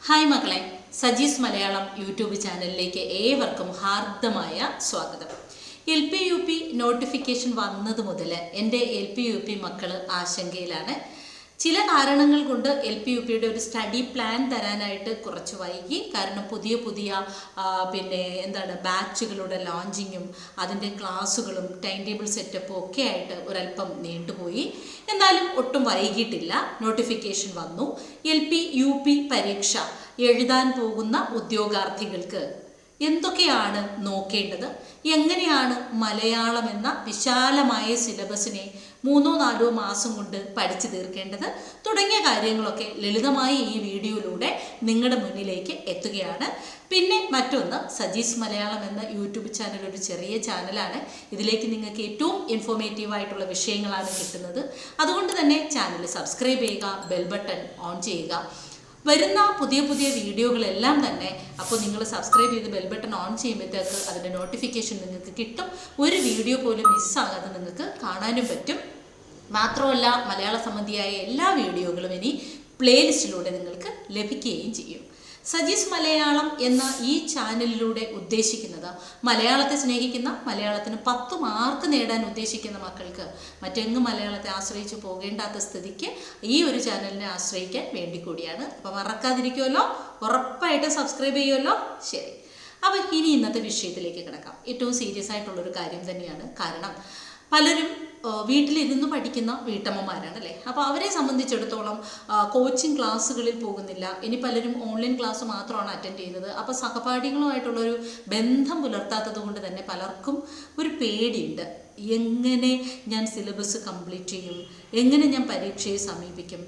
Hi മക്കളെ, Saji's Malayalam YouTube ചാനലിലേക്ക് ഏവർക്കും ഹാർദമായ സ്വാഗതം. LP-UP നോട്ടിഫിക്കേഷൻ വന്നത് മുതൽ എൻ്റെ LP-UP മക്കൾ ആശങ്കയിലാണ്. ചില കാരണങ്ങൾ കൊണ്ട് LP-UPയുടെ ഒരു സ്റ്റഡി പ്ലാൻ തരാനായിട്ട് കുറച്ച് വൈകി. കാരണം പുതിയ ബാച്ചുകളുടെ ലോഞ്ചിങ്ങും അതിൻ്റെ ക്ലാസ്സുകളും ടൈം ടേബിൾ സെറ്റപ്പും ഒക്കെ ആയിട്ട് ഒരല്പം നീണ്ടുപോയി. എന്നാലും ഒട്ടും വൈകിട്ടില്ല, നോട്ടിഫിക്കേഷൻ വന്നു. LP-UP പരീക്ഷ എഴുതാൻ പോകുന്ന ഉദ്യോഗാർത്ഥികൾക്ക് എന്തൊക്കെയാണ് നോക്കേണ്ടത്, എങ്ങനെയാണ് മലയാളം എന്ന വിശാലമായ സിലബസിനെ 3-4 മാസം കൊണ്ട് പഠിച്ചു തീർക്കേണ്ടത് തുടങ്ങിയ കാര്യങ്ങളൊക്കെ ലളിതമായി ഈ വീഡിയോയിലൂടെ നിങ്ങളുടെ മുന്നിലേക്ക് എത്തുകയാണ്. പിന്നെ മറ്റൊന്ന്, സജീസ് മലയാളം എന്ന യൂട്യൂബ് ചാനൽ ഒരു ചെറിയ ചാനലാണ്. ഇതിലേക്ക് നിങ്ങൾക്ക് ഏറ്റവും ഇൻഫോർമേറ്റീവായിട്ടുള്ള വിഷയങ്ങളാണ് കിട്ടുന്നത്. അതുകൊണ്ട് തന്നെ ചാനൽ സബ്സ്ക്രൈബ് ചെയ്യുക, ബെൽ ബട്ടൺ ഓൺ ചെയ്യുക. വരുന്ന പുതിയ വീഡിയോകളെല്ലാം തന്നെ അപ്പോൾ നിങ്ങൾ സബ്സ്ക്രൈബ് ചെയ്ത് ബെൽ ബട്ടൺ ഓൺ ചെയ്യുമ്പോഴത്തേക്ക് അതിൻ്റെ നോട്ടിഫിക്കേഷൻ നിങ്ങൾക്ക് കിട്ടും. ഒരു വീഡിയോ പോലും മിസ്സാകാതെ നിങ്ങൾക്ക് കാണാനും പറ്റും. മാത്രമല്ല, മലയാള സംബന്ധിയായ എല്ലാ വീഡിയോകളും ഇനി പ്ലേലിസ്റ്റിലൂടെ നിങ്ങൾക്ക് ലഭിക്കുകയും ചെയ്യും. സജീസ് മലയാളം എന്ന ഈ ചാനലിലൂടെ ഉദ്ദേശിക്കുന്നത് മലയാളത്തെ സ്നേഹിക്കുന്ന, മലയാളത്തിന് 10 മാർക്ക് നേടാൻ ഉദ്ദേശിക്കുന്ന മക്കൾക്ക് മറ്റെങ്ങും മലയാളത്തെ ആശ്രയിച്ച് പോകേണ്ടാത്ത സ്ഥിതിക്ക് ഈ ഒരു ചാനലിനെ ആശ്രയിക്കാൻ വേണ്ടി കൂടിയാണ്. അപ്പോൾ മറക്കാതിരിക്കുമല്ലോ, ഉറപ്പായിട്ട് സബ്സ്ക്രൈബ് ചെയ്യുമല്ലോ. ശരി, അപ്പോൾ ഇനി ഇന്നത്തെ വിഷയത്തിലേക്ക് കിടക്കാം. ഏറ്റവും സീരിയസ് ആയിട്ടുള്ളൊരു കാര്യം തന്നെയാണ്. കാരണം പലരും വീട്ടിലിരുന്ന് പഠിക്കുന്ന വീട്ടമ്മമാരാണ് അല്ലേ. അപ്പോൾ അവരെ സംബന്ധിച്ചിടത്തോളം കോച്ചിങ് ക്ലാസ്സുകളിൽ പോകുന്നില്ല. ഇനി പലരും ഓൺലൈൻ ക്ലാസ് മാത്രമാണ് അറ്റൻഡ് ചെയ്യുന്നത്. അപ്പോൾ സഹപാഠികളുമായിട്ടുള്ളൊരു ബന്ധം പുലർത്താത്തത് കൊണ്ട് തന്നെ പലർക്കും ഒരു പേടിയുണ്ട്. എങ്ങനെ ഞാൻ സിലബസ് കംപ്ലീറ്റ് ചെയ്യും, എങ്ങനെ ഞാൻ പരീക്ഷയെ സമീപിക്കും.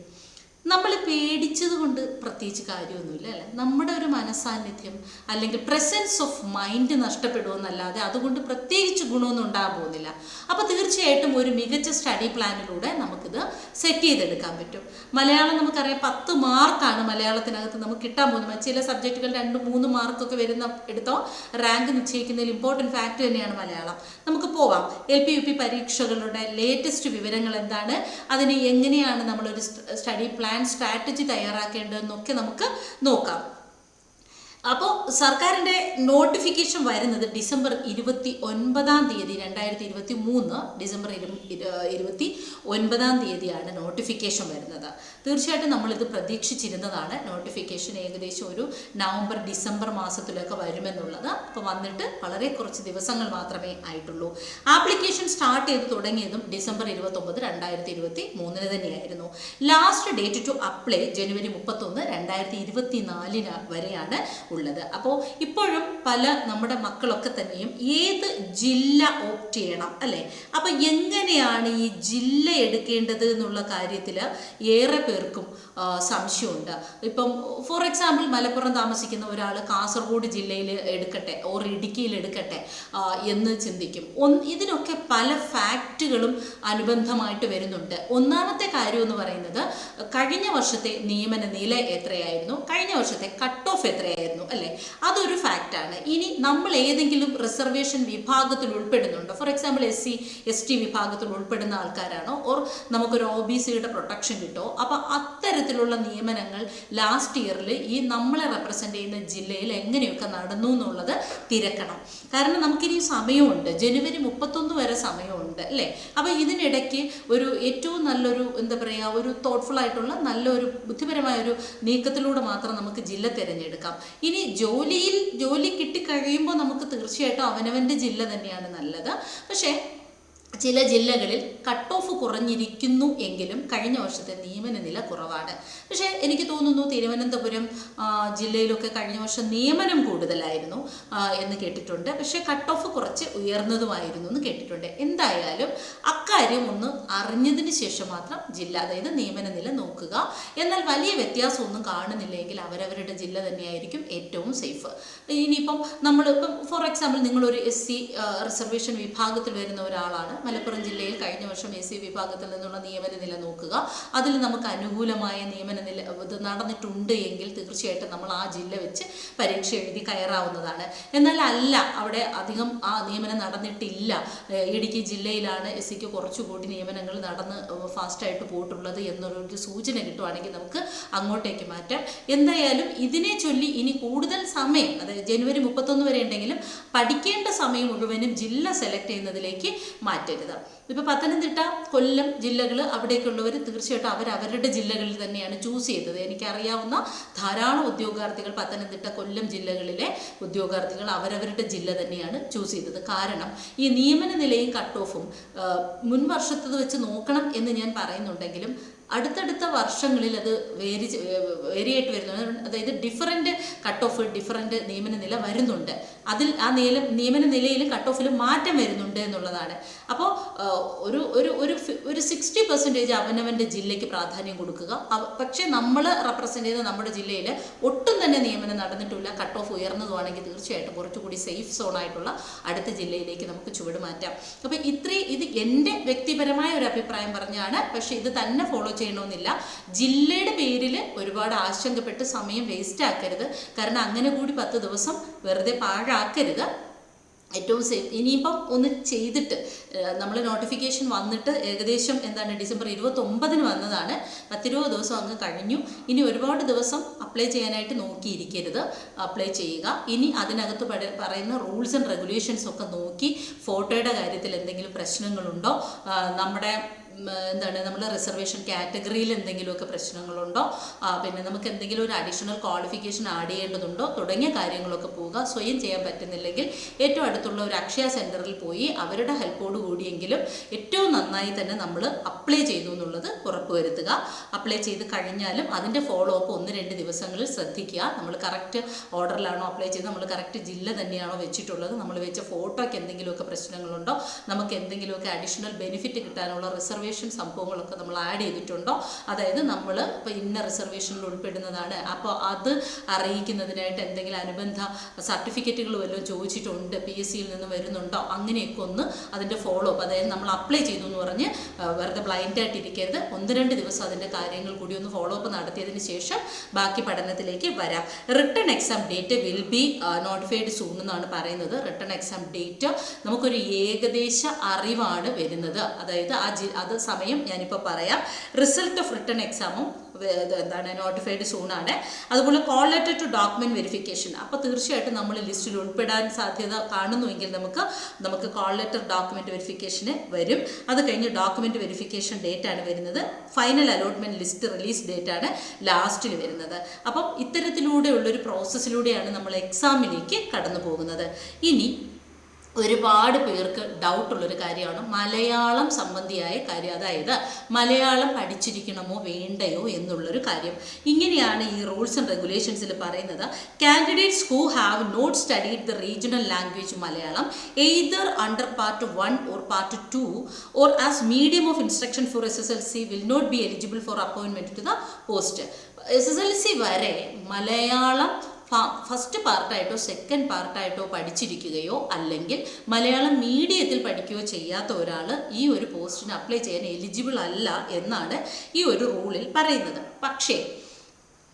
നമ്മൾ പേടിച്ചത് കൊണ്ട് പ്രത്യേകിച്ച് കാര്യമൊന്നുമില്ല അല്ലേ. നമ്മുടെ ഒരു മനസ്സാന്നിധ്യം അല്ലെങ്കിൽ പ്രസൻസ് ഓഫ് മൈൻഡ് നഷ്ടപ്പെടുമെന്നല്ലാതെ അതുകൊണ്ട് പ്രത്യേകിച്ച് ഗുണമൊന്നും ഉണ്ടാകാൻ പോകുന്നില്ല. അപ്പോൾ തീർച്ചയായിട്ടും ഒരു മികച്ച സ്റ്റഡി പ്ലാനിലൂടെ നമുക്കിത് സെറ്റ് ചെയ്തെടുക്കാൻ പറ്റും. മലയാളം നമുക്കറിയാം 10 മാർക്കാണ് മലയാളത്തിനകത്ത് നമുക്ക് കിട്ടാൻ പോകുന്നത്. ചില സബ്ജക്റ്റുകൾ 2-3 മാർക്കൊക്കെ എടുത്തോ റാങ്ക് നിശ്ചയിക്കുന്നതിൽ ഇമ്പോർട്ടൻറ്റ് ഫാക്ട് തന്നെയാണ് മലയാളം. നമുക്ക് പോവാം. LP-UP പരീക്ഷകളുടെ ലേറ്റസ്റ്റ് വിവരങ്ങൾ എന്താണ്, അതിന് എങ്ങനെയാണ് നമ്മളൊരു സ്റ്റഡി പ്ലാൻ സ്ട്രാറ്റജി തയ്യാറാക്കേണ്ടതെന്നൊക്കെ നമുക്ക് നോക്കാം. അപ്പോൾ സർക്കാരിൻ്റെ നോട്ടിഫിക്കേഷൻ വരുന്നത് ഡിസംബർ 29-ാം തീയതി 2023 ഡിസംബർ 29-ാം തീയതിയാണ് നോട്ടിഫിക്കേഷൻ വരുന്നത്. തീർച്ചയായിട്ടും നമ്മളിത് പ്രതീക്ഷിച്ചിരുന്നതാണ്. നോട്ടിഫിക്കേഷൻ ഏകദേശം ഒരു നവംബർ-ഡിസംബർ മാസത്തിലൊക്കെ വരുമെന്നുള്ളത്. അപ്പോൾ വന്നിട്ട് വളരെ കുറച്ച് ദിവസങ്ങൾ മാത്രമേ ആയിട്ടുള്ളൂ. ആപ്ലിക്കേഷൻ സ്റ്റാർട്ട് ചെയ്ത് തുടങ്ങിയതും ഡിസംബർ 29, 2023 തന്നെയായിരുന്നു. ലാസ്റ്റ് ഡേറ്റ് ടു അപ്ലൈ ജനുവരി 31, 2024 വരെയാണ് ഉള്ളത്. അപ്പോൾ ഇപ്പോഴും നമ്മുടെ മക്കളൊക്കെ തന്നെയും ഏത് ജില്ല ഓപ്റ്റ് ചെയ്യണം അല്ലേ. അപ്പോൾ എങ്ങനെയാണ് ഈ ജില്ല എടുക്കേണ്ടത് എന്നുള്ള കാര്യത്തിൽ ഏറെ പേർക്കും സംശയമുണ്ട്. ഇപ്പം ഫോർ എക്സാമ്പിൾ മലപ്പുറം താമസിക്കുന്ന ഒരാൾ കാസർഗോഡ് ജില്ലയിൽ എടുക്കട്ടെ ഓർ ഇടുക്കിയിൽ എടുക്കട്ടെ എന്ന് ചിന്തിക്കും. ഇതിനൊക്കെ പല ഫാക്റ്റുകളും അനുബന്ധമായിട്ട് വരുന്നുണ്ട്. ഒന്നാമത്തെ കാര്യം എന്ന് പറയുന്നത്, കഴിഞ്ഞ വർഷത്തെ നിയമന നില എത്രയായിരുന്നു, കഴിഞ്ഞ വർഷത്തെ കട്ട് ഓഫ് എത്രയായിരുന്നു അല്ലേ, അതൊരു ഫാക്റ്റാണ്. ഇനി നമ്മൾ ഏതെങ്കിലും റിസർവേഷൻ വിഭാഗത്തിൽ ഉൾപ്പെടുന്നുണ്ടോ, ഫോർ എക്സാമ്പിൾ SC/ST വിഭാഗത്തിൽ ഉൾപ്പെടുന്ന ആൾക്കാരാണോ, ഓർ നമുക്കൊരു OBCയുടെ പ്രൊട്ടക്ഷൻ കിട്ടുമോ. അപ്പോൾ അത്തരത്തിലുള്ള നിയമനങ്ങൾ ലാസ്റ്റ് ഇയറിൽ ഈ നമ്മളെ റെപ്രസെൻ്റ് ചെയ്യുന്ന ജില്ലയിൽ എങ്ങനെയൊക്കെ നടന്നു എന്നുള്ളത് തിരക്കണം. കാരണം നമുക്കിനി സമയമുണ്ട്, ജനുവരി 31 വരെ സമയമുണ്ട് അല്ലേ. അപ്പോൾ ഇതിനിടയ്ക്ക് ഒരു ഏറ്റവും നല്ലൊരു ഒരു തോട്ട്ഫുൾ ആയിട്ടുള്ള നല്ലൊരു ബുദ്ധിപരമായൊരു നീക്കത്തിലൂടെ മാത്രം നമുക്ക് ജില്ല തിരഞ്ഞെടുക്കാം. ഇനി ജോലി കിട്ടിക്കഴിയുമ്പോൾ നമുക്ക് തീർച്ചയായിട്ടും അവനവൻ്റെ ജില്ല തന്നെയാണ് നല്ലത്. പക്ഷേ ചില ജില്ലകളിൽ കട്ട് ഓഫ് കുറഞ്ഞിരിക്കുന്നു എങ്കിലും കഴിഞ്ഞ വർഷത്തെ നിയമന നില കുറവാണ്. പക്ഷേ എനിക്ക് തോന്നുന്നു തിരുവനന്തപുരം ജില്ലയിലൊക്കെ കഴിഞ്ഞ വർഷം നിയമനം കൂടുതലായിരുന്നു എന്ന് കേട്ടിട്ടുണ്ട്. പക്ഷേ കട്ട് ഓഫ് കുറച്ച് ഉയർന്നതുമായിരുന്നു എന്ന് കേട്ടിട്ടുണ്ട്. എന്തായാലും അക്കാര്യം ഒന്ന് അറിഞ്ഞതിന് ശേഷം മാത്രം ജില്ല, അതായത് നിയമന നില നോക്കുക. എന്നാൽ വലിയ വ്യത്യാസമൊന്നും കാണുന്നില്ലെങ്കിൽ അവരവരുടെ ജില്ല തന്നെയായിരിക്കും ഏറ്റവും സേഫ്. ഇനിയിപ്പം നമ്മളിപ്പം ഫോർ എക്സാമ്പിൾ നിങ്ങളൊരു SC റിസർവേഷൻ വിഭാഗത്തിൽ വരുന്ന ഒരാളാണ്, മലപ്പുറം ജില്ലയിൽ കഴിഞ്ഞ വർഷം SC വിഭാഗത്തിൽ നിന്നുള്ള നിയമന നില നോക്കുക. അതിൽ നമുക്ക് അനുകൂലമായ നിയമന നില ഇത് നടന്നിട്ടുണ്ട് എങ്കിൽ തീർച്ചയായിട്ടും നമ്മൾ ആ ജില്ല വെച്ച് പരീക്ഷ എഴുതി കയറാവുന്നതാണ്. എന്നാൽ അല്ല, അവിടെ അധികം ആ നിയമനം നടന്നിട്ടില്ല, ഇടുക്കി ജില്ലയിലാണ് SCക്ക് കുറച്ചുകൂടി നിയമനങ്ങൾ നടന്ന് ഫാസ്റ്റായിട്ട് പോയിട്ടുള്ളത് എന്നൊരു സൂചന കിട്ടുവാണെങ്കിൽ നമുക്ക് അങ്ങോട്ടേക്ക് മാറ്റാം. എന്തായാലും ഇതിനെ ചൊല്ലി ഇനി കൂടുതൽ സമയം, അതായത് ജനുവരി 31 വരെ ഉണ്ടെങ്കിലും പഠിക്കേണ്ട സമയം മുഴുവനും ജില്ല സെലക്ട് ചെയ്യുന്നതിലേക്ക് മാറ്റരുത്. ഇപ്പോൾ പത്തനംതിട്ട, കൊല്ലം ജില്ലകൾ അവിടേക്കുള്ളവർ തീർച്ചയായിട്ടും അവരവരുടെ ജില്ലകളിൽ തന്നെയാണ് ചൂസ് ചെയ്തത്. എനിക്കറിയാവുന്ന ധാരാളം ഉദ്യോഗാർത്ഥികൾ പത്തനംതിട്ട, കൊല്ലം ജില്ലകളിലെ ഉദ്യോഗാർത്ഥികൾ അവരവരുടെ ജില്ല തന്നെയാണ് ചൂസ് ചെയ്തത്. കാരണം ഈ നിയമന നിലയും കട്ട് ഓഫും മുൻ വർഷത്തത് വെച്ച് നോക്കണം എന്ന് ഞാൻ പറയുന്നുണ്ടെങ്കിലും അടുത്തടുത്ത വർഷങ്ങളിൽ അത് വേരിയായിട്ട് വരുന്നുണ്ട്. അതായത് ഡിഫറൻറ്റ് കട്ട് ഓഫ്, ഡിഫറൻറ്റ് നിയമന നില വരുന്നുണ്ട്. അതിൽ ആ നിയമന നിലയിൽ കട്ട് ഓഫിൽ മാറ്റം വരുന്നുണ്ട് എന്നുള്ളതാണ്. അപ്പോൾ ഒരു 60% അവനവൻ്റെ ജില്ലയ്ക്ക് പ്രാധാന്യം കൊടുക്കുക. പക്ഷേ നമ്മൾ റെപ്രസെൻ്റ് ചെയ്ത നമ്മുടെ ജില്ലയിൽ ഒട്ടും തന്നെ നിയമനം നടന്നിട്ടില്ല, കട്ട് ഓഫ് ഉയർന്നതുമാണെങ്കിൽ തീർച്ചയായിട്ടും കുറച്ചുകൂടി സേഫ് സോണായിട്ടുള്ള അടുത്ത ജില്ലയിലേക്ക് നമുക്ക് ചുവട് മാറ്റാം. അപ്പോൾ ഇത് എൻ്റെ വ്യക്തിപരമായ ഒരു അഭിപ്രായം പറഞ്ഞാണ്. പക്ഷേ ഇത് തന്നെ ഫോളോ ചെയ്യണമെന്നില്ല. ജില്ലയുടെ പേരിൽ ഒരുപാട് ആശങ്കപ്പെട്ട് സമയം വേസ്റ്റ് ആക്കരുത്. കാരണം അങ്ങനെ കൂടി 10 ദിവസം വെറുതെ പാഴാക്കരുത്. ഏറ്റവും സേഫ് ഇനിയിപ്പം ഒന്ന് ചെയ്തിട്ട് നമ്മൾ നോട്ടിഫിക്കേഷൻ വന്നിട്ട് ഏകദേശം ഡിസംബർ 29 വന്നതാണ്. 10-20 ദിവസം അങ്ങ് കഴിഞ്ഞു. ഇനി ഒരുപാട് ദിവസം അപ്ലൈ ചെയ്യാനായിട്ട് നോക്കിയിരിക്കരുത്, അപ്ലൈ ചെയ്യുക. ഇനി അതിനകത്ത് പറയുന്ന റൂൾസ് ആൻഡ് റെഗുലേഷൻസ് ഒക്കെ നോക്കി ഫോട്ടോയുടെ കാര്യത്തിൽ എന്തെങ്കിലും പ്രശ്നങ്ങളുണ്ടോ, നമ്മുടെ നമ്മൾ റിസർവേഷൻ കാറ്റഗറിയിൽ എന്തെങ്കിലുമൊക്കെ പ്രശ്നങ്ങളുണ്ടോ, പിന്നെ നമുക്ക് എന്തെങ്കിലും ഒരു അഡീഷണൽ ക്വാളിഫിക്കേഷൻ ആഡ് ചെയ്യേണ്ടതുണ്ടോ തുടങ്ങിയ കാര്യങ്ങളൊക്കെ പോവുക. സ്വയം ചെയ്യാൻ പറ്റുന്നില്ലെങ്കിൽ ഏറ്റവും അടുത്തുള്ള ഒരു അക്ഷയ സെൻറ്ററിൽ പോയി അവരുടെ ഹെൽപ്പോട് കൂടിയെങ്കിലും ഏറ്റവും നന്നായി തന്നെ നമ്മൾ അപ്ലൈ ചെയ്തു എന്നുള്ളത് ഉറപ്പുവരുത്തുക. അപ്ലൈ ചെയ്ത് കഴിഞ്ഞാലും അതിൻ്റെ ഫോളോ അപ്പ് 1-2 ദിവസങ്ങളിൽ ശ്രദ്ധിക്കുക. നമ്മൾ കറക്റ്റ് ഓർഡറിലാണോ അപ്ലൈ ചെയ്ത്, നമ്മൾ കറക്റ്റ് ജില്ല തന്നെയാണോ വെച്ചിട്ടുള്ളത്, നമ്മൾ വെച്ച ഫോട്ടോയ്ക്ക് എന്തെങ്കിലുമൊക്കെ പ്രശ്നങ്ങളുണ്ടോ, നമുക്ക് എന്തെങ്കിലുമൊക്കെ അഡീഷണൽ ബെനിഫിറ്റ് കിട്ടാനുള്ള റിസർവേഷൻ സംഭവങ്ങളൊക്കെ നമ്മൾ ആഡ് ചെയ്തിട്ടുണ്ടോ, അതായത് നമ്മൾ ഇപ്പോൾ ഇന്ന റിസർവേഷനിൽ ഉൾപ്പെടുന്നതാണ്, അപ്പോൾ അത് അറിയിക്കുന്നതിനായിട്ട് എന്തെങ്കിലും അനുബന്ധ സർട്ടിഫിക്കറ്റുകൾ വല്ലതും ചോദിച്ചിട്ടുണ്ട്, PSCയിൽ നിന്ന് വരുന്നുണ്ടോ, അങ്ങനെയൊക്കെ ഒന്ന് അതിൻ്റെ ഫോളോ അപ്പ്, അതായത് നമ്മൾ അപ്ലൈ ചെയ്തു എന്ന് പറഞ്ഞ് വെറുതെ ബ്ലൈൻഡായിട്ട് ഇരിക്കരുത്. 1-2 ദിവസം അതിൻ്റെ കാര്യങ്ങൾ കൂടി ഒന്ന് ഫോളോ അപ്പ് നടത്തിയതിന് ശേഷം ബാക്കി പഠനത്തിലേക്ക് വരാം. Written exam date will be notified soon എന്നാണ് പറയുന്നത്. റിട്ടൺ എക്സാം ഡേറ്റ് നമുക്കൊരു ഏകദേശ അറിവാണ് വരുന്നത്. അതായത് അത് സമയം ഞാനിപ്പോൾ പറയാം. റിസൾട്ട് ഓഫ് റിട്ടൺ എക്സാമും നോട്ടിഫൈഡ് സൂണാണ്. അതുപോലെ call letter to document verification. അപ്പോൾ തീർച്ചയായിട്ടും നമ്മൾ ലിസ്റ്റിൽ ഉൾപ്പെടാൻ സാധ്യത കാണുന്നുവെങ്കിൽ നമുക്ക് കോൾ ലെറ്റർ ഡോക്യുമെന്റ് വെരിഫിക്കേഷന് വരും. അത് കഴിഞ്ഞ് ഡോക്യുമെന്റ് വെരിഫിക്കേഷൻ ഡേറ്റ് ആണ് വരുന്നത്. Final allotment list release date ആണ് ലാസ്റ്റിൽ വരുന്നത്. അപ്പം ഇത്തരത്തിലൂടെയുള്ളൊരു പ്രോസസ്സിലൂടെയാണ് നമ്മൾ എക്സാമിലേക്ക് കടന്നു പോകുന്നത്. ഇനി ഒരുപാട് പേർക്ക് ഡൗട്ടുള്ളൊരു കാര്യമാണ് മലയാളം സംബന്ധിയായ കാര്യം. അതായത് മലയാളം പഠിച്ചിരിക്കണമോ വേണ്ടയോ എന്നുള്ളൊരു കാര്യം. ഇങ്ങനെയാണ് ഈ റൂൾസ് ആൻഡ് റെഗുലേഷൻസിൽ പറയുന്നത്. Candidates who have not studied the regional language Malayalam either under part 1 or part 2 or as medium of instruction for SSLC will not be eligible for appointment to the post. SSLC വരെ Malayalam first പാർട്ടായിട്ടോ second പാർട്ടായിട്ടോ പഠിച്ചിരിക്കുകയോ അല്ലെങ്കിൽ മലയാളം മീഡിയത്തിൽ പഠിക്കുകയോ ചെയ്യാത്ത ഒരാൾ ഈ ഒരു പോസ്റ്റിന് apply ചെയ്യാൻ eligible അല്ല എന്നാണ് ഈ ഒരു റൂളിൽ പറയുന്നത്. പക്ഷേ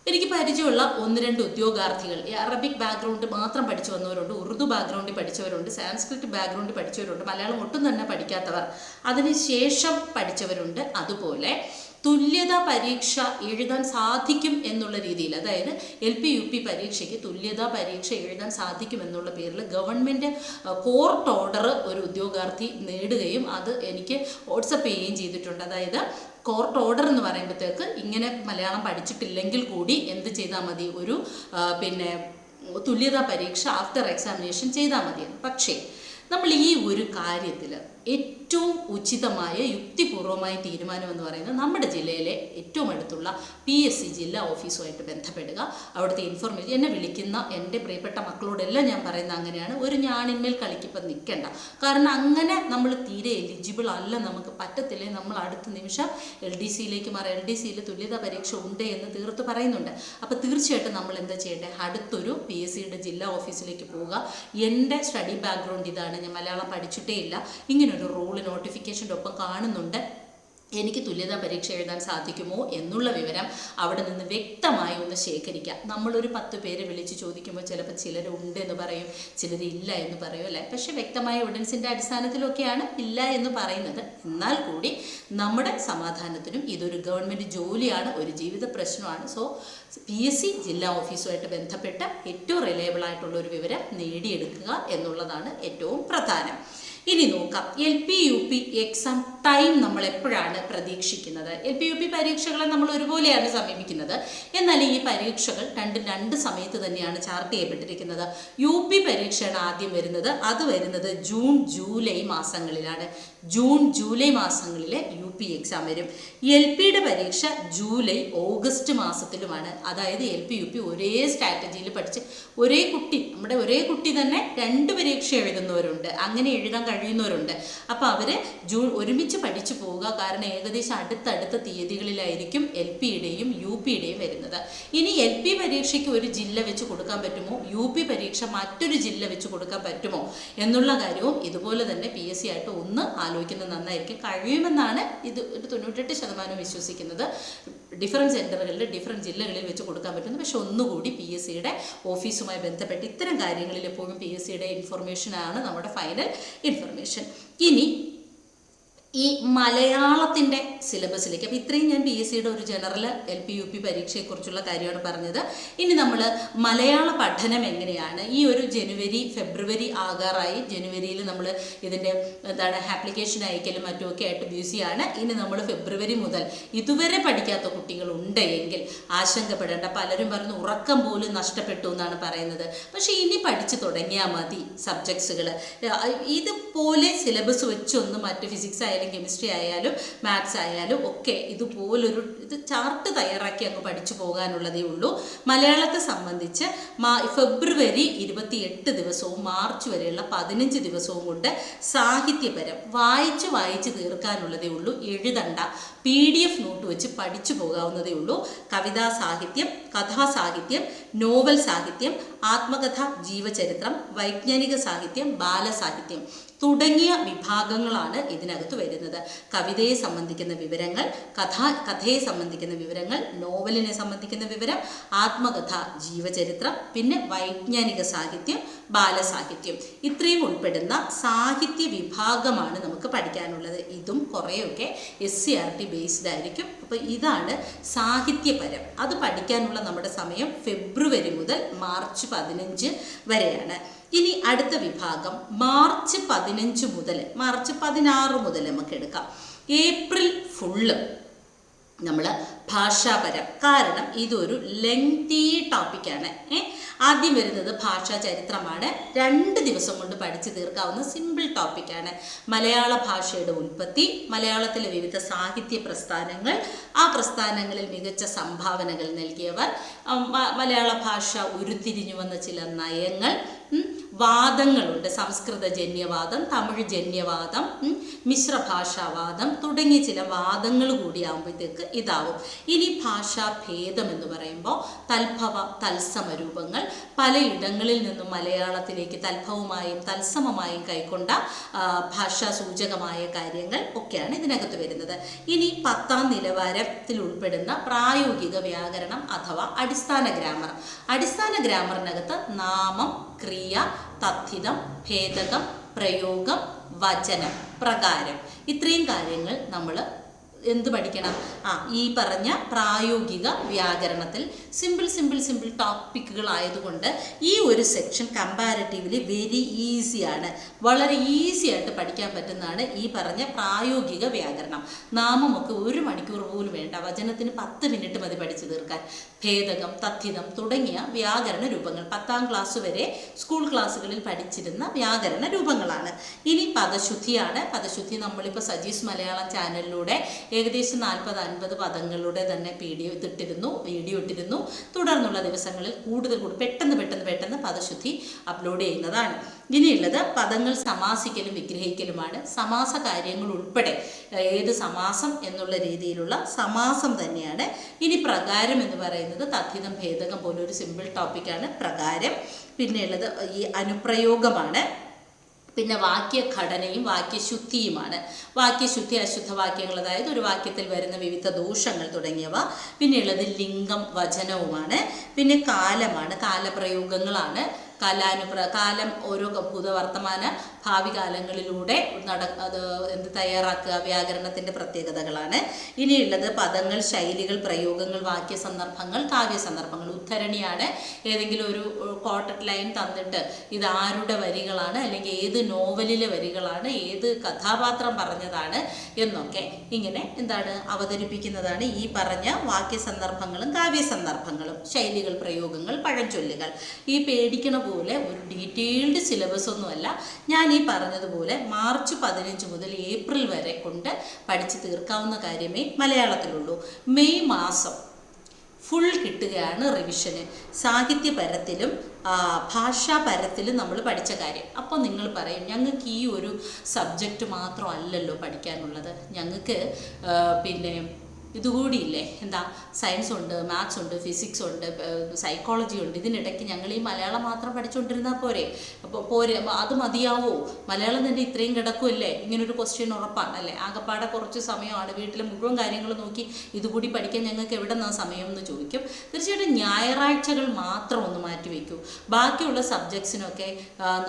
എനിക്ക് പരിചയമുള്ള 1-2 ഉദ്യോഗാർത്ഥികൾ അറബിക് ബാക്ക്ഗ്രൗണ്ട് മാത്രം പഠിച്ചു വന്നവരുണ്ട്, ഉറുദു ബാക്ക്ഗ്രൗണ്ടിൽ പഠിച്ചവരുണ്ട്, സാൻസ്ക്രിറ്റ് ബാക്ക്ഗ്രൗണ്ടിൽ പഠിച്ചവരുണ്ട്, മലയാളം ഒട്ടും തന്നെ പഠിക്കാത്തവർ, അതിനുശേഷം പഠിച്ചവരുണ്ട്. അതുപോലെ തുല്യതാ പരീക്ഷ എഴുതാൻ സാധിക്കും എന്നുള്ള രീതിയിൽ, അതായത് LP UP പരീക്ഷയ്ക്ക് തുല്യതാ പരീക്ഷ എഴുതാൻ സാധിക്കും എന്നുള്ള പേരിൽ ഗവൺമെൻറ് കോർട്ട് ഓർഡർ ഒരു ഉദ്യോഗാർത്ഥി നേടുകയും അത് എനിക്ക് വാട്സപ്പ് ചെയ്യുകയും ചെയ്തിട്ടുണ്ട്. അതായത് കോർട്ട് ഓർഡർ എന്ന് പറയുമ്പോഴത്തേക്ക് ഇങ്ങനെ മലയാളം പഠിച്ചിട്ടില്ലെങ്കിൽ കൂടി എന്ത് ചെയ്താൽ മതി, ഒരു തുല്യതാ പരീക്ഷ ആഫ്റ്റർ എക്സാമിനേഷൻ ചെയ്താൽ മതിയെന്ന്. പക്ഷേ നമ്മൾ ഈ ഒരു കാര്യത്തിൽ ഏറ്റവും ഉചിതമായ യുക്തിപൂർവമായ തീരുമാനം എന്ന് പറയുന്നത് നമ്മുടെ ജില്ലയിലെ ഏറ്റവും അടുത്തുള്ള PSC ജില്ലാ ഓഫീസുമായിട്ട് ബന്ധപ്പെടുക. അവിടുത്തെ ഇൻഫർമേഷൻ എന്നെ വിളിക്കുന്ന എൻ്റെ പ്രിയപ്പെട്ട മക്കളോടെല്ലാം ഞാൻ പറയുന്നത് അങ്ങനെയാണ്. ഒരു ഞാണിന്മേൽ കളിക്കിപ്പം നിൽക്കേണ്ട. കാരണം അങ്ങനെ നമ്മൾ തീരെ എലിജിബിൾ അല്ല, നമുക്ക് പറ്റത്തില്ലേ, നമ്മൾ അടുത്ത നിമിഷം LDCയിലേക്ക് മാറി LDCയിൽ തുല്യതാ പരീക്ഷ ഉണ്ട് എന്ന് തീർത്ത് പറയുന്നുണ്ട്. അപ്പോൾ തീർച്ചയായിട്ടും നമ്മൾ എന്താ ചെയ്യേണ്ടത്, അടുത്തൊരു PSCയുടെ ജില്ലാ ഓഫീസിലേക്ക് പോവുക. എൻ്റെ സ്റ്റഡി ബാക്ക്ഗ്രൗണ്ട് ഇതാണ്, ഞാൻ മലയാളം പഠിച്ചിട്ടേ ഇല്ല, ഇങ്ങനെ ഒരു റൂൾ നോട്ടിഫിക്കേഷൻ്റെ ഒപ്പം കാണുന്നുണ്ട്. എനിക്ക് തുല്യതാ പരീക്ഷ എഴുതാൻ സാധിക്കുമോ എന്നുള്ള വിവരം അവിടെ നിന്ന് വ്യക്തമായി ഒന്ന് ശേഖരിക്കാം. നമ്മളൊരു 10 പേരെ വിളിച്ച് ചോദിക്കുമ്പോൾ ചിലപ്പോൾ ചിലരുണ്ട് എന്ന് പറയും, ചിലരില്ല എന്ന് പറയും അല്ലേ. പക്ഷേ വ്യക്തമായ എവിഡൻസിൻ്റെ അടിസ്ഥാനത്തിലൊക്കെയാണ് ഇല്ല എന്ന് പറയുന്നത്. എന്നാൽ കൂടി നമ്മുടെ സമാധാനത്തിനും ഇതൊരു ഗവൺമെൻറ് ജോലിയാണ്, ഒരു ജീവിത പ്രശ്നമാണ്. സോ PSC ജില്ലാ ഓഫീസുമായിട്ട് ബന്ധപ്പെട്ട് ഏറ്റവും റിലയബിൾ ആയിട്ടുള്ള ഒരു വിവരം നേടിയെടുക്കുക എന്നുള്ളതാണ് ഏറ്റവും പ്രധാനം. ഇനി നോക്കാം, LP UP എക്സാം ടൈം നമ്മൾ എപ്പോഴാണ് പ്രതീക്ഷിക്കുന്നത്? LP UP പരീക്ഷകളെ നമ്മൾ ഒരുപോലെയാണ് സമീപിക്കുന്നത്. എന്നാൽ ഈ പരീക്ഷകൾ രണ്ട് സമയത്ത് തന്നെയാണ് ചാർട്ട് ചെയ്യപ്പെട്ടിരിക്കുന്നത്. UP പരീക്ഷയാണ് ആദ്യം വരുന്നത്. അത് വരുന്നത് ജൂൺ ജൂലൈ മാസങ്ങളിലാണ്. ജൂൺ ജൂലൈ മാസങ്ങളിലെ UP എക്സാം വരും. LPയുടെ പരീക്ഷ ജൂലൈ ഓഗസ്റ്റ് മാസത്തിലുമാണ്. അതായത് LP UP ഒരേ സ്ട്രാറ്റജിയിൽ പഠിച്ച് നമ്മുടെ ഒരേ കുട്ടി തന്നെ 2 പരീക്ഷ എഴുതുന്നവരുണ്ട്, അങ്ങനെ എഴുതാൻ കഴിയുന്നവരുണ്ട്. അപ്പോൾ അവർ ഒരുമിച്ച് പഠിച്ചു പോവുക. കാരണം ഏകദേശം അടുത്തടുത്ത തീയതികളിലായിരിക്കും LPയുടെയും UPയുടെയും വരുന്നത്. ഇനി LP പരീക്ഷയ്ക്ക് ഒരു ജില്ല വെച്ച് കൊടുക്കാൻ പറ്റുമോ, UP പരീക്ഷ മറ്റൊരു ജില്ല വെച്ച് കൊടുക്കാൻ പറ്റുമോ എന്നുള്ള കാര്യവും ഇതുപോലെ തന്നെ PSC ആയിട്ട് ഒന്ന് ആലോചിക്കുന്നത് നന്നായിരിക്കും. കഴിയുമെന്നാണ് ഇത് ഒരു 98% വിശ്വസിക്കുന്നത്. ഡിഫറൻറ്റ് സെൻറ്ററുകളിൽ ഡിഫറൻറ്റ് ജില്ലകളിൽ വെച്ച് കൊടുക്കാൻ പറ്റുന്നു. പക്ഷെ ഒന്നുകൂടി PSCയുടെ ഓഫീസുമായി ബന്ധപ്പെട്ട് ഇത്തരം കാര്യങ്ങളിൽ എപ്പോഴും PSCയുടെ ഇൻഫർമേഷനാണ് നമ്മുടെ ഫൈനൽ ഇൻഫർമേഷൻ. ഇനി ഈ മലയാളത്തിൻ്റെ സിലബസിലേക്ക്, അപ്പോൾ ഇത്രയും ഞാൻ PSCയുടെ ഒരു ജനറൽ LP UP പരീക്ഷയെക്കുറിച്ചുള്ള കാര്യമാണ് പറഞ്ഞത്. ഇനി നമ്മൾ മലയാള പഠനം എങ്ങനെയാണ്, ഈ ഒരു ജനുവരി ഫെബ്രുവരി ആകാറായി. ജനുവരിയിൽ നമ്മൾ ഇതിൻ്റെ ആപ്ലിക്കേഷൻ അയക്കലും മറ്റുമൊക്കെ ആയിട്ട് ബിസിയാണ്. ഇനി നമ്മൾ ഫെബ്രുവരി മുതൽ ഇതുവരെ പഠിക്കാത്ത കുട്ടികളുണ്ട് എങ്കിൽ ആശങ്കപ്പെടേണ്ട. പലരും പറയുന്നു ഉറക്കം പോലും നഷ്ടപ്പെട്ടു എന്നാണ് പറയുന്നത്. പക്ഷേ ഇനി പഠിച്ചു തുടങ്ങിയാൽ മതി സബ്ജക്ട്സുകൾ. ഇതുപോലെ സിലബസ് വെച്ചൊന്ന് മറ്റ് ഫിസിക്സ് ആയാലും കെമിസ്ട്രി ആയാലും മാത്സ് ആയാലും ഒക്കെ ഇതുപോലൊരു ചാർട്ട് തയ്യാറാക്കി അങ്ങ് പഠിച്ചു പോകാനുള്ളതേ ഉള്ളൂ. മലയാളത്തെ സംബന്ധിച്ച് ഫെബ്രുവരി 28 ദിവസവും മാർച്ച് വരെയുള്ള 15 ദിവസവും കൊണ്ട് സാഹിത്യപരം വായിച്ച് തീർക്കാനുള്ളതേ ഉള്ളൂ. എഴുതണ്ട, PDF നോട്ട് വെച്ച് പഠിച്ചു പോകാവുന്നതേ ഉള്ളൂ. കവിതാ സാഹിത്യം, കഥാസാഹിത്യം, നോവൽ സാഹിത്യം, ആത്മകഥ, ജീവചരിത്രം, വൈജ്ഞാനിക സാഹിത്യം, ബാലസാഹിത്യം തുടങ്ങിയ വിഭാഗങ്ങളാണ് ഇതിനകത്ത് വരുന്നത്. കവിതയെ സംബന്ധിക്കുന്ന വിവരങ്ങൾ, കഥയെ സംബന്ധിക്കുന്ന വിവരങ്ങൾ, നോവലിനെ സംബന്ധിക്കുന്ന വിവരം, ആത്മകഥ, ജീവചരിത്രം, പിന്നെ വൈജ്ഞാനിക സാഹിത്യം, ബാലസാഹിത്യം, ഇത്രയും ഉൾപ്പെടുന്ന സാഹിത്യ വിഭാഗമാണ് നമുക്ക് പഠിക്കാനുള്ളത്. ഇതും കുറേയൊക്കെ SCERT ബേസ്ഡ് ആയിരിക്കും. അപ്പോൾ ഇതാണ് സാഹിത്യപരം. അത് പഠിക്കാനുള്ള നമ്മുടെ സമയം ഫെബ്രുവരി മുതൽ മാർച്ച് 15 വരെയാണ്. ഇനി അടുത്ത വിഭാഗം മാർച്ച് 15 മുതൽ മാർച്ച് 16 മുതൽ നമുക്ക് എടുക്കാം. ഏപ്രിൽ ഫുള്ള് നമ്മൾ ഭാഷാപരം. കാരണം ഇതൊരു ലെങ്തി ടോപ്പിക്കാണ്. ആദ്യം വരുന്നത് ഭാഷാ ചരിത്രമാണ്. 2 ദിവസം കൊണ്ട് പഠിച്ചു തീർക്കാവുന്ന സിമ്പിൾ ടോപ്പിക്കാണ്. മലയാള ഭാഷയുടെ ഉൽപ്പത്തി, മലയാളത്തിലെ വിവിധ സാഹിത്യ പ്രസ്ഥാനങ്ങൾ, ആ പ്രസ്ഥാനങ്ങളിൽ മികച്ച സംഭാവനകൾ നൽകിയവർ, മലയാള ഭാഷ ഉരുത്തിരിഞ്ഞു വന്ന ചില നയങ്ങൾ, വാദങ്ങളുണ്ട്. സംസ്കൃത ജന്യവാദം, തമിഴ് ജന്യവാദം, മിശ്രഭാഷാവാദം തുടങ്ങിയ ചില വാദങ്ങൾ കൂടിയാകുമ്പോഴത്തേക്ക് ഇതാവും. ഇനി ഭാഷാഭേദം എന്ന് പറയുമ്പോൾ തൽഭവ തത്സമ രൂപങ്ങൾ, പലയിടങ്ങളിൽ നിന്നും മലയാളത്തിലേക്ക് തൽഭവമായും തത്സമമായും കൈക്കൊണ്ട ഭാഷാസൂചകമായ കാര്യങ്ങൾ ഒക്കെയാണ് ഇതിനകത്ത് വരുന്നത്. ഇനി 10ാം നിലവാരത്തിൽ ഉൾപ്പെടുന്ന പ്രായോഗിക വ്യാകരണം അഥവാ അടിസ്ഥാന ഗ്രാമർ. അടിസ്ഥാന ഗ്രാമറിനകത്ത് നാമം, ക്രിയ, തദ്ധിതം, ഭേദകം, പ്രയോഗം, വചനം, പ്രകാരം, ഇത്രയും കാര്യങ്ങൾ നമ്മൾ എന്ത് പഠിക്കണം? ഈ പറഞ്ഞ പ്രായോഗിക വ്യാകരണത്തിൽ സിമ്പിൾ ടോപ്പിക്കുകളായതുകൊണ്ട് ഈ ഒരു സെക്ഷൻ കമ്പാരിറ്റീവ്ലി വെരി ഈസിയാണ്. വളരെ ഈസി ആയിട്ട് പഠിക്കാൻ പറ്റുന്നതാണ് ഈ പറഞ്ഞ പ്രായോഗിക വ്യാകരണം. നാമമൊക്കെ 1 മണിക്കൂർ പോലും വേണ്ട, വചനത്തിന് 10 മിനിറ്റ് മതി പഠിച്ചു തീർക്കാൻ. ഭേദകം, തദ്ധിതം തുടങ്ങിയ വ്യാകരണ രൂപങ്ങൾ 10ാം ക്ലാസ് വരെ സ്കൂൾ ക്ലാസ്സുകളിൽ പഠിച്ചിരുന്ന വ്യാകരണ രൂപങ്ങളാണ്. ഇനി പദശുദ്ധിയാണ്. പദശുദ്ധി നമ്മളിപ്പോൾ സജീസ് മലയാളം ചാനലിലൂടെ ഏകദേശം 40-50 പദങ്ങളുടെ തന്നെ വീഡിയോ ഇട്ടിരുന്നു. തുടർന്നുള്ള ദിവസങ്ങളിൽ കൂടുതൽ പെട്ടെന്ന് പദശുദ്ധി അപ്ലോഡ് ചെയ്യുന്നതാണ്. ഇനിയുള്ളത് പദങ്ങൾ സമാസിക്കലും വിഗ്രഹിക്കലുമാണ്. സമാസ കാര്യങ്ങൾ ഉൾപ്പെടെ ഏത് സമാസം എന്നുള്ള രീതിയിലുള്ള സമാസം തന്നെയാണ്. ഇനി പ്രകാരം എന്ന് പറയുന്നത് തദ്ധിതം, ഭേദകം പോലൊരു സിമ്പിൾ ടോപ്പിക്കാണ് പ്രകാരം. പിന്നെയുള്ളത് ഈ അനുപ്രയോഗമാണ്. പിന്നെ വാക്യഘടനയും വാക്യശുദ്ധിയുമാണ്. വാക്യശുദ്ധി, അശുദ്ധ വാക്യങ്ങൾ, അതായത് ഒരു വാക്യത്തിൽ വരുന്ന വിവിധ ദോഷങ്ങൾ തുടങ്ങിയവ. പിന്നെയുള്ളത് ലിംഗം, വചനവുമാണ്. പിന്നെ കാലമാണ്, കാലപ്രയോഗങ്ങളാണ്. കാലം ഓരോ ഭൂതവർത്തമാന ഭാവി കാലങ്ങളിലൂടെ തയ്യാറാക്കുക, വ്യാകരണത്തിൻ്റെ പ്രത്യേകതകളാണ്. ഇനിയുള്ളത് പദങ്ങൾ, ശൈലികൾ, പ്രയോഗങ്ങൾ, വാക്യസന്ദർഭങ്ങൾ, കാവ്യസന്ദർഭങ്ങൾ. ഉദ്ധരണിയാണ്, ഏതെങ്കിലും ഒരു കോട്ടഡ് ലൈൻ തന്നിട്ട് ഇത് ആരുടെ വരികളാണ്, അല്ലെങ്കിൽ ഏത് നോവലിലെ വരികളാണ്, ഏത് കഥാപാത്രം പറഞ്ഞതാണ് എന്നൊക്കെ ഇങ്ങനെ അവതരിപ്പിക്കുന്നതാണ് ഈ പറഞ്ഞ വാക്യസന്ദർഭങ്ങളും കാവ്യസന്ദർഭങ്ങളും. ശൈലികൾ, പ്രയോഗങ്ങൾ, പഴഞ്ചൊല്ലുകൾ. ഈ പേടിക്കണ പോലെ ഒരു ഡീറ്റെയിൽഡ് സിലബസ് ഒന്നുമല്ല. ഞാൻ ഈ പറഞ്ഞതുപോലെ മാർച്ച് 15 മുതൽ ഏപ്രിൽ വരെ കൊണ്ട് പഠിച്ചു തീർക്കാവുന്ന കാര്യമേ മലയാളത്തിലുള്ളൂ. മെയ് മാസം ഫുൾ കിട്ടുകയാണ് റിവിഷന്. സാഹിത്യപരത്തിലും ഭാഷാപരത്തിലും നമ്മൾ പഠിച്ച കാര്യം. അപ്പോൾ നിങ്ങൾ പറയും, ഞങ്ങൾക്ക് ഈ ഒരു സബ്ജക്റ്റ് മാത്രമല്ലല്ലോ പഠിക്കാനുള്ളത്, ഞങ്ങൾക്ക് പിന്നെ ഇതുകൂടിയില്ലേ, സയൻസ് ഉണ്ട്, മാത്സ് ഉണ്ട്, ഫിസിക്സ് ഉണ്ട്, സൈക്കോളജി ഉണ്ട്. ഇതിനിടയ്ക്ക് ഞങ്ങൾ ഈ മലയാളം മാത്രം പഠിച്ചുകൊണ്ടിരുന്നാൽ പോരെ? അപ്പോൾ അത് മതിയാവോ? മലയാളം തന്നെ ഇത്രയും കിടക്കുമല്ലേ? ഇങ്ങനൊരു ക്വസ്റ്റ്യൻ ഉറപ്പാണ് അല്ലേ? ആകപ്പാടെ കുറച്ച് സമയമാണ്, വീട്ടിലെ മുഴുവൻ കാര്യങ്ങൾ നോക്കി ഇതുകൂടി പഠിക്കാൻ ഞങ്ങൾക്ക് എവിടെ നിന്നാണ് സമയം എന്ന് ചോദിക്കും. തീർച്ചയായിട്ടും ഞായറാഴ്ചകൾ മാത്രം ഒന്ന് മാറ്റി വയ്ക്കൂ. ബാക്കിയുള്ള സബ്ജക്ട്സിനൊക്കെ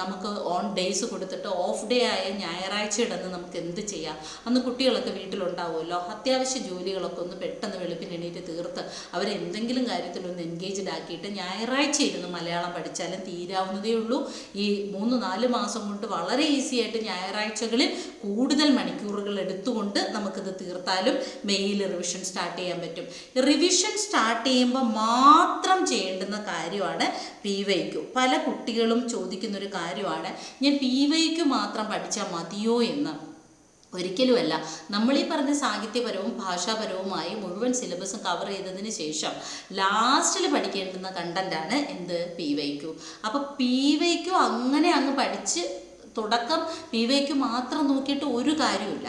നമുക്ക് ഓൺ ഡേയ്സ് കൊടുത്തിട്ട് ഓഫ് ഡേ ആയ ഞായറാഴ്ച ഇടന്ന് നമുക്ക് എന്ത് ചെയ്യാം? അന്ന് കുട്ടികളൊക്കെ വീട്ടിലുണ്ടാവുമല്ലോ. അത്യാവശ്യ ജോലികളൊക്കെ ഒന്ന് പെട്ടെന്ന് വെളുപ്പിന് എണീറ്റ് തീർത്ത് അവരെ എന്തെങ്കിലും കാര്യത്തിലൊന്ന് എൻഗേജ്ഡ് ആക്കിയിട്ട് ഞായറാഴ്ച ഇരുന്ന് മലയാളം പഠിച്ചാലും തീരാവുന്നതേ ഉള്ളൂ. ഈ 3-4 മാസം കൊണ്ട് വളരെ ഈസി ആയിട്ട് ഞായറാഴ്ചകളിൽ കൂടുതൽ മണിക്കൂറുകൾ എടുത്തുകൊണ്ട് നമുക്കിത് തീർത്താലും മെയ്യിൽ റിവിഷൻ സ്റ്റാർട്ട് ചെയ്യാൻ പറ്റും. റിവിഷൻ സ്റ്റാർട്ട് ചെയ്യുമ്പോൾ മാത്രം ചെയ്യേണ്ടുന്ന കാര്യമാണ് PYQ. പല കുട്ടികളും ചോദിക്കുന്നൊരു കാര്യമാണ്, ഞാൻ PYQ മാത്രം പഠിച്ചാൽ മതിയോ എന്ന്. ഒരിക്കലുമല്ല. നമ്മളീ പറഞ്ഞ സാഹിത്യപരവും ഭാഷാപരവുമായി മുഴുവൻ സിലബസും കവർ ചെയ്തതിന് ശേഷം ലാസ്റ്റിൽ പഠിക്കേണ്ടുന്ന കണ്ടൻ്റാണ് PYQ. അപ്പോൾ PYQ അങ്ങനെ അങ്ങ് പഠിച്ച് തുടക്കം PYQ മാത്രം നോക്കിയിട്ട് ഒരു കാര്യമില്ല.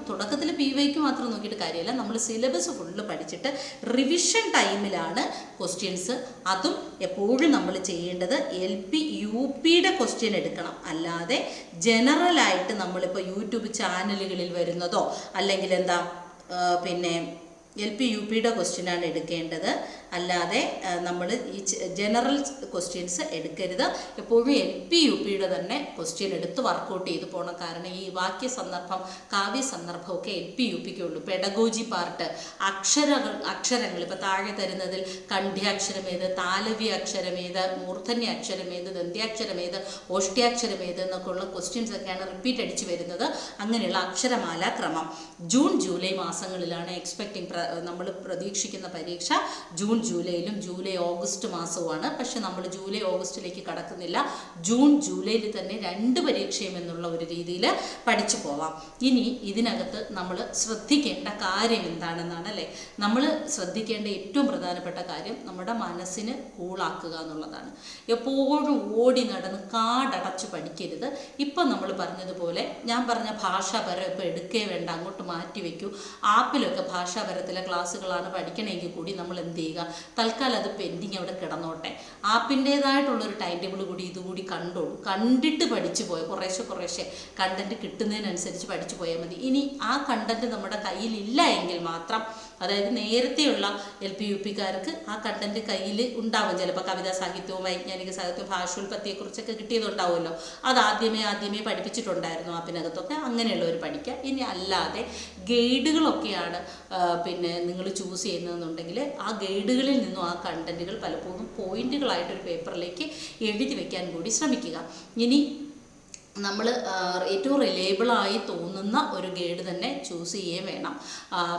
തുടക്കത്തിൽ PYQ മാത്രം നോക്കിയിട്ട് കാര്യമില്ല. നമ്മൾ സിലബസ് ഫുള്ള് പഠിച്ചിട്ട് റിവിഷൻ ടൈമിലാണ് ക്വസ്റ്റ്യൻസ്. അതും എപ്പോഴും നമ്മൾ ചെയ്യേണ്ടത് LP UPയുടെ ക്വസ്റ്റ്യൻ എടുക്കണം. അല്ലാതെ ജനറലായിട്ട് നമ്മളിപ്പോൾ യൂട്യൂബ് ചാനലുകളിൽ വരുന്നതോ അല്ലെങ്കിൽ പിന്നെ LP UPയുടെ ക്വസ്റ്റ്യനാണ് എടുക്കേണ്ടത്. അല്ലാതെ നമ്മൾ ഈ ജനറൽ ക്വസ്റ്റ്യൻസ് എടുക്കരുത്. എപ്പോഴും LP UPയുടെ തന്നെ ക്വസ്റ്റ്യൻ എടുത്ത് വർക്കൗട്ട് ചെയ്ത് പോകണം. കാരണം ഈ വാക്യസന്ദർഭം, കാവ്യസന്ദർഭമൊക്കെ LP UPക്കേ ഉള്ളൂ. പെഡഗോജി പാർട്ട്, അക്ഷരങ്ങൾ ഇപ്പോൾ താഴെ തരുന്നതിൽ കണ്ഠ്യാക്ഷരമേത്, താലവ്യ അക്ഷരമേത്, മൂർധന്യ അക്ഷരമേത്, ദന്ത്യാക്ഷരമേത്, ഓഷ്ട്യാക്ഷരമേത് എന്നൊക്കെ ഉള്ള ക്വസ്റ്റ്യൻസ് ഒക്കെയാണ് റിപ്പീറ്റ് അടിച്ച് വരുന്നത്. അങ്ങനെയുള്ള അക്ഷരമാല ക്രമം ജൂൺ ജൂലൈ മാസങ്ങളിലാണ് നമ്മൾ പ്രതീക്ഷിക്കുന്ന പരീക്ഷ. ജൂൺ ജൂലൈയിലും ജൂലൈ ഓഗസ്റ്റ് മാസവുമാണ്. പക്ഷെ നമ്മൾ ജൂലൈ ഓഗസ്റ്റിലേക്ക് കടക്കുന്നില്ല. ജൂൺ ജൂലൈയിൽ തന്നെ 2 പരീക്ഷയും എന്നുള്ള ഒരു രീതിയിൽ പഠിച്ചു പോവാം. ഇനി ഇതിനകത്ത് നമ്മൾ ശ്രദ്ധിക്കേണ്ട കാര്യം എന്താണെന്നാണ് അല്ലേ? നമ്മൾ ശ്രദ്ധിക്കേണ്ട ഏറ്റവും പ്രധാനപ്പെട്ട കാര്യം നമ്മുടെ മനസ്സിന് കൂളാക്കുക എന്നുള്ളതാണ്. എപ്പോഴും ഓടി നടന്ന് കാടടച്ച് പഠിക്കരുത്. ഇപ്പം നമ്മൾ പറഞ്ഞതുപോലെ ഞാൻ പറഞ്ഞ ഭാഷാപരം ഇപ്പോൾ എടുക്കേ വേണ്ട, അങ്ങോട്ട് മാറ്റി വയ്ക്കൂ. ആപ്പിലൊക്കെ ഭാഷാപരത്തിലെ ക്ലാസ്സുകളാണ് പഠിക്കണമെങ്കിൽ കൂടി നമ്മൾ എന്ത് ചെയ്യുക, തൽക്കാലം അത് പെൻഡിങ് അവിടെ കിടന്നോട്ടെ. ആപ്പിൻ്റേതായിട്ടുള്ളൊരു ടൈം ടേബിൾ കൂടി ഇതുകൂടി കണ്ടിട്ട് പഠിച്ചു പോയ കുറേശ്ശെ കണ്ടൻറ്റ് കിട്ടുന്നതിനനുസരിച്ച് പഠിച്ചു പോയാൽ മതി. ഇനി ആ കണ്ടൻറ്റ് നമ്മുടെ കയ്യിലില്ല എങ്കിൽ മാത്രം, അതായത് നേരത്തെയുള്ള LP UPക്കാർക്ക് ആ കണ്ടൻറ്റ് കയ്യിൽ ഉണ്ടാവും. ചിലപ്പോൾ കവിതാ സാഹിത്യവും വൈജ്ഞാനിക സാഹിത്യവും ഭാഷോൽപത്തിയെക്കുറിച്ചൊക്കെ കിട്ടിയതുണ്ടാവുമല്ലോ. അത് ആദ്യമേ പഠിപ്പിച്ചിട്ടുണ്ടായിരുന്നു ആപ്പിനകത്തൊക്കെ. അങ്ങനെയുള്ളവർ പഠിക്കുക. ഇനി അല്ലാതെ ഗൈഡുകളൊക്കെയാണ് പിന്നെ നിങ്ങൾ ചൂസ് ചെയ്യുന്നതെന്നുണ്ടെങ്കിൽ ആ ഗൈഡുകളിൽ നിന്നും ആ കണ്ടൻറ്റുകൾ പലപ്പോഴും പോയിന്റുകളായിട്ടൊരു പേപ്പറിലേക്ക് എഴുതി വയ്ക്കാൻ കൂടി ശ്രമിക്കുക. ഇനി നമ്മൾ ഏറ്റവും റിലയബിളായി തോന്നുന്ന ഒരു ഗൈഡ് തന്നെ ചൂസ് ചെയ്യുകയും വേണം.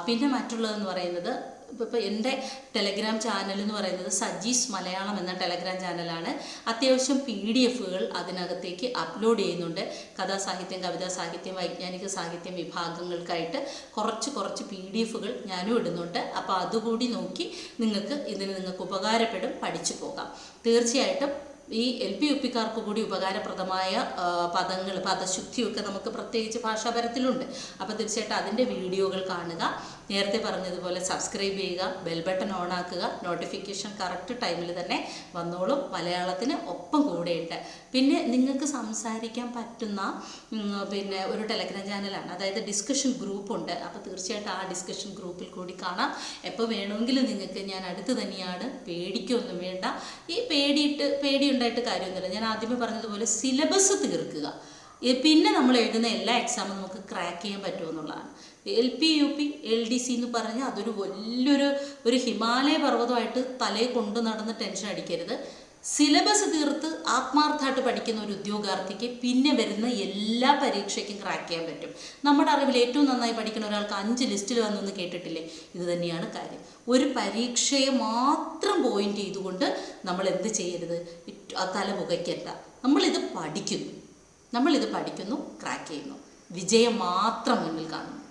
പിന്നെ മറ്റുള്ളതെന്ന് പറയുന്നത്, ഇപ്പോൾ എൻ്റെ ടെലഗ്രാം ചാനൽ എന്ന് പറയുന്നത് സജീസ് മലയാളം എന്ന ടെലഗ്രാം ചാനലാണ്. അത്യാവശ്യം PDF-കൾ അതിനകത്തേക്ക് അപ്ലോഡ് ചെയ്യുന്നുണ്ട്. കഥാസാഹിത്യം, കവിതാ സാഹിത്യം, വൈജ്ഞാനിക സാഹിത്യം വിഭാഗങ്ങൾക്കായിട്ട് കുറച്ച് PDF-കൾ ഞാനും ഇടുന്നുണ്ട്. അപ്പോൾ അതുകൂടി നോക്കി നിങ്ങൾക്ക് ഉപകാരപ്പെടും, പഠിച്ചു പോകാം. തീർച്ചയായിട്ടും ഈ LP UPക്കാർക്ക് കൂടി ഉപകാരപ്രദമായ പദശുദ്ധിയൊക്കെ നമുക്ക് പ്രത്യേകിച്ച് ഭാഷാപരത്തിലുണ്ട്. അപ്പോൾ തീർച്ചയായിട്ടും അതിൻ്റെ വീഡിയോകൾ കാണുക. നേരത്തെ പറഞ്ഞതുപോലെ സബ്സ്ക്രൈബ് ചെയ്യുക, ബെൽ ബട്ടൺ ഓൺ ആക്കുക, നോട്ടിഫിക്കേഷൻ കറക്റ്റ് ടൈമിൽ തന്നെ വന്നോളും. മലയാളത്തിന് ഒപ്പം കൂടെയുണ്ട്. പിന്നെ നിങ്ങൾക്ക് സംസാരിക്കാൻ പറ്റുന്ന പിന്നെ ഒരു ടെലഗ്രാം ചാനലാണ്, അതായത് ഡിസ്കഷൻ ഗ്രൂപ്പുണ്ട്. അപ്പോൾ തീർച്ചയായിട്ടും ആ ഡിസ്കഷൻ ഗ്രൂപ്പിൽ കൂടി കാണാം. എപ്പോൾ വേണമെങ്കിലും നിങ്ങൾക്ക് ഞാൻ അടുത്ത് തന്നെയാണ്, പേടിക്കൊന്നും വേണ്ട. ഈ പേടിയുണ്ടായിട്ട് കാര്യമൊന്നുമില്ല. ഞാൻ ആദ്യമേ പറഞ്ഞതുപോലെ സിലബസ് തീർക്കുക, പിന്നെ നമ്മൾ എഴുതുന്ന എല്ലാ എക്സാമും നമുക്ക് ക്രാക്ക് ചെയ്യാൻ പറ്റുമെന്നുള്ളതാണ്. LP UP LDC എന്ന് പറഞ്ഞാൽ അതൊരു വലിയൊരു ഹിമാലയ പർവ്വതമായിട്ട് തലയെ കൊണ്ട് നടന്ന് ടെൻഷൻ അടിക്കരുത്. സിലബസ് തീർത്ത് ആത്മാർത്ഥമായിട്ട് പഠിക്കുന്ന ഒരു ഉദ്യോഗാർത്ഥിക്ക് പിന്നെ വരുന്ന എല്ലാ പരീക്ഷയ്ക്കും ക്രാക്ക് ചെയ്യാൻ പറ്റും. നമ്മുടെ അറിവിൽ ഏറ്റവും നന്നായി പഠിക്കുന്ന ഒരാൾക്ക് 5 ലിസ്റ്റിൽ വന്നൊന്ന് കേട്ടിട്ടില്ലേ? ഇത് തന്നെയാണ് കാര്യം. ഒരു പരീക്ഷയെ മാത്രം പോയിന്റ് ചെയ്തുകൊണ്ട് നമ്മൾ എന്ത് ചെയ്യരുത്, തല പുകയ്ക്കണ്ട. നമ്മളിത് പഠിക്കുന്നു, ക്രാക്ക് ചെയ്യുന്നു, വിജയം മാത്രം മുന്നിൽ കാണുന്നു.